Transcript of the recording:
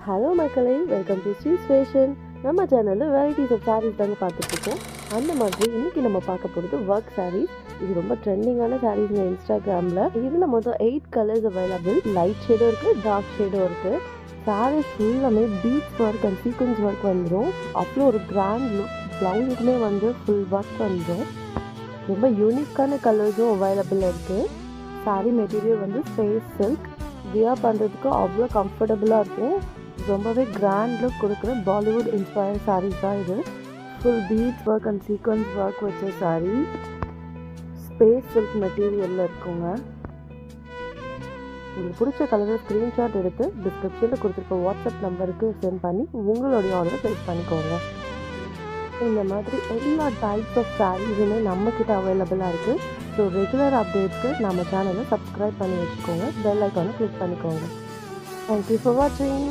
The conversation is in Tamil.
ஹலோ மக்களே, வெல்கம் டு ஸ்ரீ ஃபேஷன். நம்ம சேனலில் வெரைட்டிஸ் ஆஃப் சாரீஸ் தாங்க பார்த்துட்ருக்கோம். அந்த மாதிரி இன்றைக்கி நம்ம பார்க்க போகிறது ஒர்க் சாரீஸ். இது ரொம்ப ட்ரெண்டிங்கான சாரீஸுங்க இன்ஸ்டாகிராமில். இதில் மொத்தம் 8 கலர்ஸ் அவைலபிள். லைட் ஷேடும் இருக்குது, டார்க் ஷேடும் இருக்குது. சாரீஸ் ஃபுல்லாமே beads work and sequence work வந்துடும். அவ்வளோ ஒரு கிராண்ட் லுக். ப்ளவுஸுக்குமே வந்து ஃபுல் ஒர்க் வந்துடும். ரொம்ப யூனிக்கான கலர்ஸும் அவைலபிள் இருக்குது. சாரீ மெட்டீரியல் வந்து ஸ்பேஸ் சில்க். வியர் பண்ணுறதுக்கு அவ்வளோ கம்ஃபர்டபுளாக இருக்கும். ரொம்பவே கிராண்ட் லுக் கொடுக்குற பாலிவுட் இன்ஸ்பயர் சாரீஸ் தான் இது. Full beads work and sequence work வச்ச சாரீ. ஸ்பேஸ் சில்க் மெட்டீரியலில் இருக்குங்க. உங்களுக்கு பிடிச்ச கலரை ஸ்க்ரீன்ஷாட் எடுத்து டிஸ்கிரிப்ஷனில் கொடுத்துருக்க வாட்ஸ்அப் நம்பருக்கு சென்ட் பண்ணி உங்களுடைய ஆர்டரை ப்ளேஸ் பண்ணிக்கோங்க. இந்த மாதிரி எல்லா டைப்ஸ் ஆஃப் சாரீஸுமே நம்மக்கிட்ட அவைலபிளாக இருக்குது. ஸோ ரெகுலர் அப்டேட்ஸ்க்கு நம்ம சேனலை சப்ஸ்கிரைப் பண்ணி வச்சுக்கோங்க. பெல் ஐக்கானை கிளிக் பண்ணிக்கோங்க. தேங்க்யூ ஃபார் வாட்சிங்.